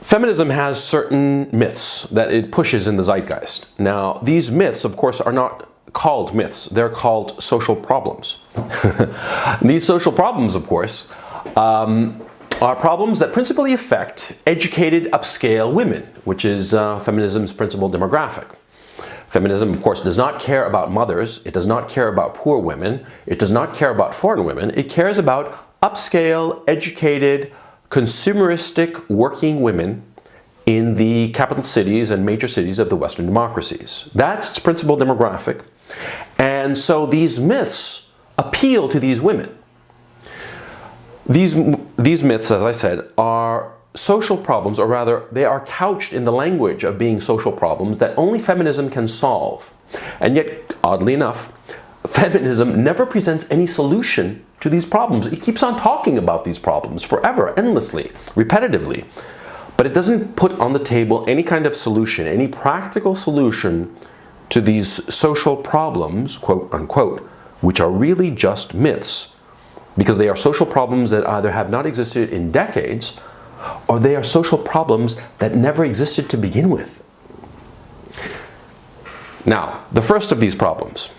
Feminism has certain myths that it pushes in the zeitgeist. Now, these myths, of course, are not called myths. They're called social problems. These social problems, of course, are problems that principally affect educated, upscale women, which is feminism's principal demographic. Feminism, of course, does not care about mothers. It does not care about poor women. It does not care about foreign women. It cares about upscale, educated, consumeristic working women in the capital cities and major cities of the Western democracies. That's its principal demographic. And so these myths appeal to these women. These myths, as I said, are social problems, or rather, they are couched in the language of being social problems that only feminism can solve. And yet, oddly enough, feminism never presents any solution to these problems. It keeps on talking about these problems forever, endlessly, repetitively. But it doesn't put on the table any kind of solution, any practical solution to these social problems, quote unquote, which are really just myths, because they are social problems that either have not existed in decades, or they are social problems that never existed to begin with. Now, the first of these problems.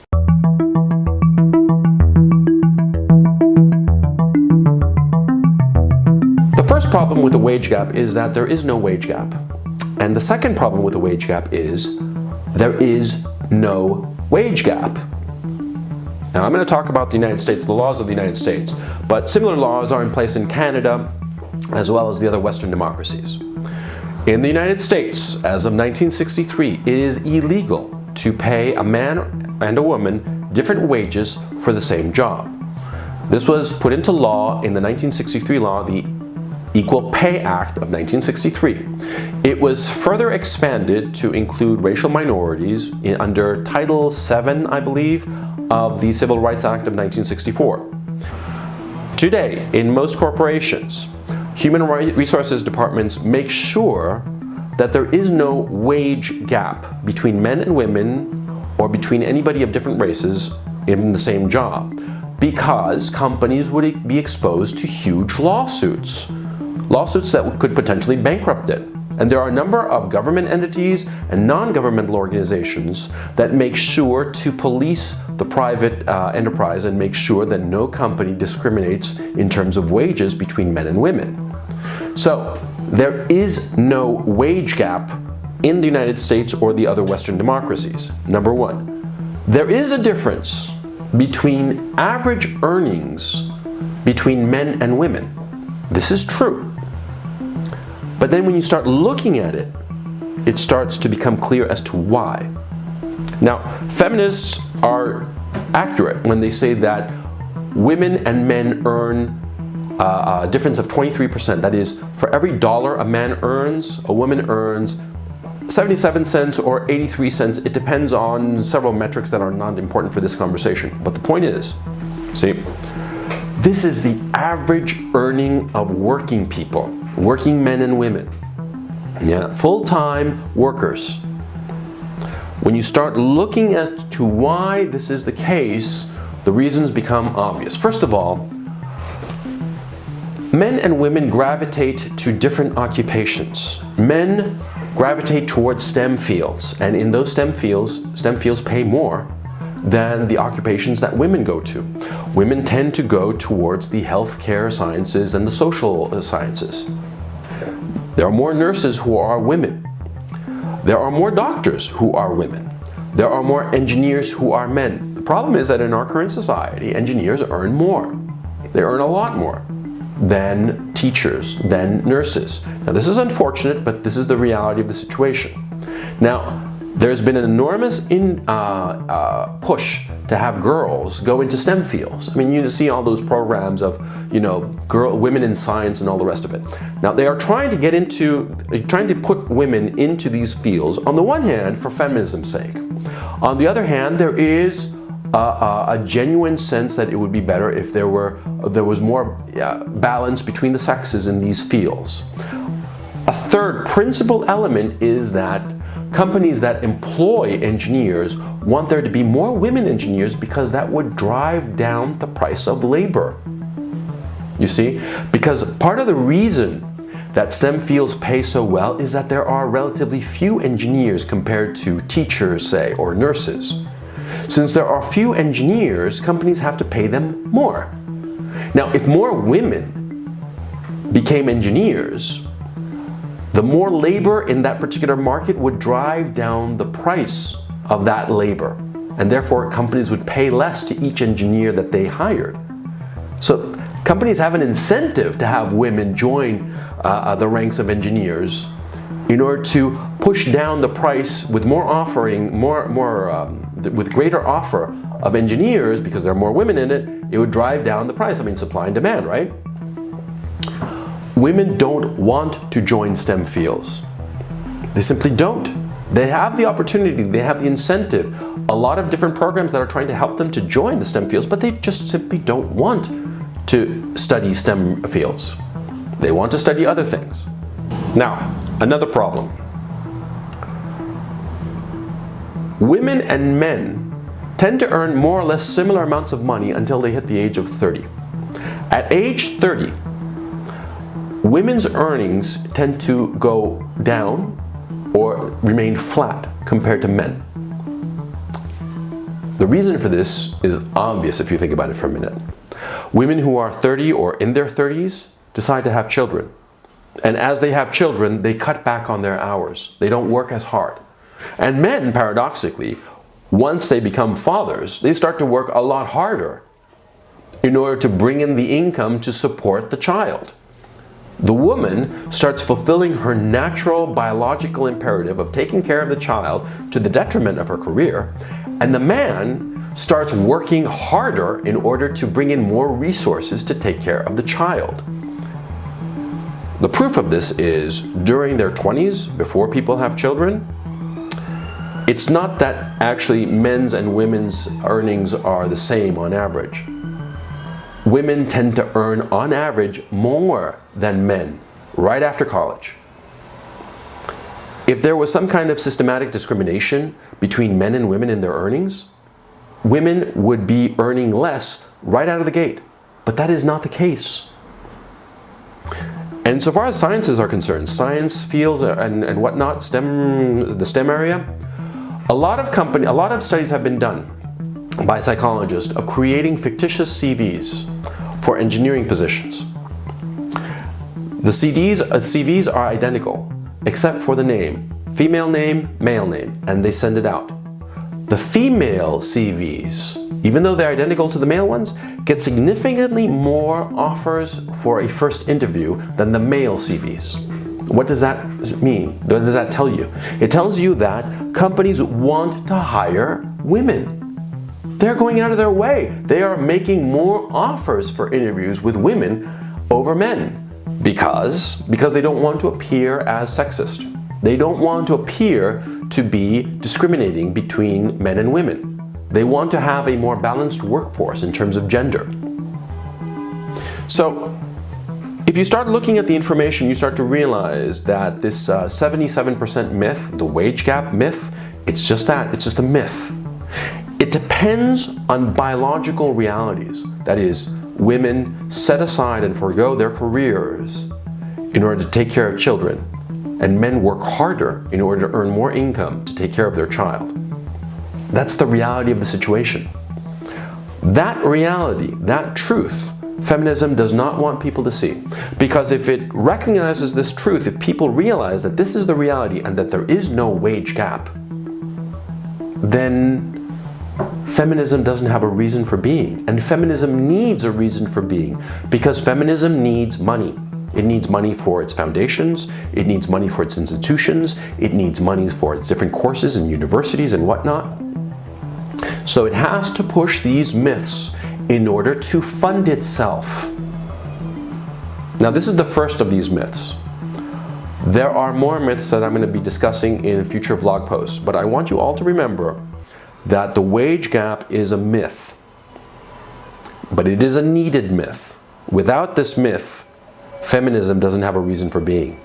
The first problem with the wage gap is that there is no wage gap. And the second problem with the wage gap is there is no wage gap. Now, I'm going to talk about the United States, the laws of the United States, but similar laws are in place in Canada, as well as the other Western democracies. In the United States, as of 1963, it is illegal to pay a man and a woman different wages for the same job. This was put into law in the 1963 law, the Equal Pay Act of 1963. It was further expanded to include racial minorities under Title VII, I believe, of the Civil Rights Act of 1964. Today, in most corporations, human resources departments make sure that there is no wage gap between men and women or between anybody of different races in the same job, because companies would be exposed to huge lawsuits that could potentially bankrupt it. And there are a number of government entities and non-governmental organizations that make sure to police the private enterprise and make sure that no company discriminates in terms of wages between men and women. So, there is no wage gap in the United States or the other Western democracies. Number one, there is a difference between average earnings between men and women. This is true. But then when you start looking at it, it starts to become clear as to why. Now, feminists are accurate when they say that women and men earn a difference of 23%. That is, for every dollar a man earns, a woman earns 77 cents or 83 cents. It depends on several metrics that are not important for this conversation. But the point is, see, this is the average earning of working people, working men and women, full-time workers. When you start looking as to why this is the case, the reasons become obvious. First of all, men and women gravitate to different occupations. Men gravitate towards STEM fields, and in those STEM fields pay more than the occupations that women go to. Women tend to go towards the healthcare sciences and the social sciences. There are more nurses who are women. There are more doctors who are women. There are more engineers who are men. The problem is that in our current society, engineers earn more. They earn a lot more than teachers, than nurses. Now, this is unfortunate, but this is the reality of the situation. Now, there's been an enormous push to have girls go into STEM fields. I mean, you see all those programs of, women in science and all the rest of it. Now, they are trying to put women into these fields, on the one hand, for feminism's sake. On the other hand, there is a genuine sense that it would be better if there was more balance between the sexes in these fields. A third principal element is that companies that employ engineers want there to be more women engineers because that would drive down the price of labor. You see? Because part of the reason that STEM fields pay so well is that there are relatively few engineers compared to teachers, say, or nurses. Since there are few engineers, companies have to pay them more. Now, if more women became engineers, the more labor in that particular market would drive down the price of that labor, and therefore companies would pay less to each engineer that they hired. So companies have an incentive to have women join the ranks of engineers in order to push down the price with more offering, with greater offer of engineers, because there are more women in it. It would drive down the price. I mean, supply and demand, right? Women don't want to join STEM fields. They simply don't. They have the opportunity, they have the incentive, a lot of different programs that are trying to help them to join the STEM fields, but they just simply don't want to study STEM fields. They want to study other things. Now, another problem. Women and men tend to earn more or less similar amounts of money until they hit the age of 30. At age 30, women's earnings tend to go down or remain flat compared to men. The reason for this is obvious if you think about it for a minute. Women who are 30 or in their 30s decide to have children. And as they have children, they cut back on their hours. They don't work as hard. And men, paradoxically, once they become fathers, they start to work a lot harder in order to bring in the income to support the child. The woman starts fulfilling her natural biological imperative of taking care of the child to the detriment of her career, and the man starts working harder in order to bring in more resources to take care of the child. The proof of this is during their 20s, before people have children, it's not that actually men's and women's earnings are the same on average. Women tend to earn on average more than men right after college. If there was some kind of systematic discrimination between men and women in their earnings, women would be earning less right out of the gate. But that is not the case. And so far as sciences are concerned, science fields and whatnot, the STEM area, a lot of studies have been done by psychologists of creating fictitious CVs for engineering positions. The CVs are identical, except for the name. Female name, male name, and they send it out. The female CVs, even though they're identical to the male ones, get significantly more offers for a first interview than the male CVs. What does that mean? What does that tell you? It tells you that companies want to hire women. They're going out of their way. They are making more offers for interviews with women over men because they don't want to appear as sexist. They don't want to appear to be discriminating between men and women. They want to have a more balanced workforce in terms of gender. So, if you start looking at the information, you start to realize that this 77% myth, the wage gap myth, it's just that, it's just a myth. It depends on biological realities. That is, women set aside and forego their careers in order to take care of children, and men work harder in order to earn more income to take care of their child. That's the reality of the situation. That reality, that truth, feminism does not want people to see. Because if it recognizes this truth, if people realize that this is the reality and that there is no wage gap, then feminism doesn't have a reason for being. And feminism needs a reason for being because feminism needs money. It needs money for its foundations, it needs money for its institutions, it needs money for its different courses and universities and whatnot. So it has to push these myths in order to fund itself. Now, this is the first of these myths. There are more myths that I'm going to be discussing in future vlog posts, but I want you all to remember that the wage gap is a myth, but it is a needed myth. Without this myth, feminism doesn't have a reason for being.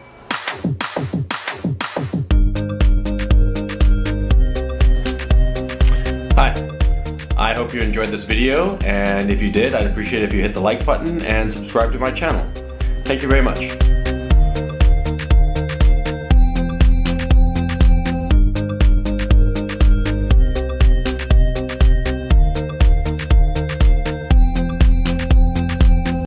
Hi, I hope you enjoyed this video, and if you did, I'd appreciate it if you hit the like button and subscribe to my channel. Thank you very much.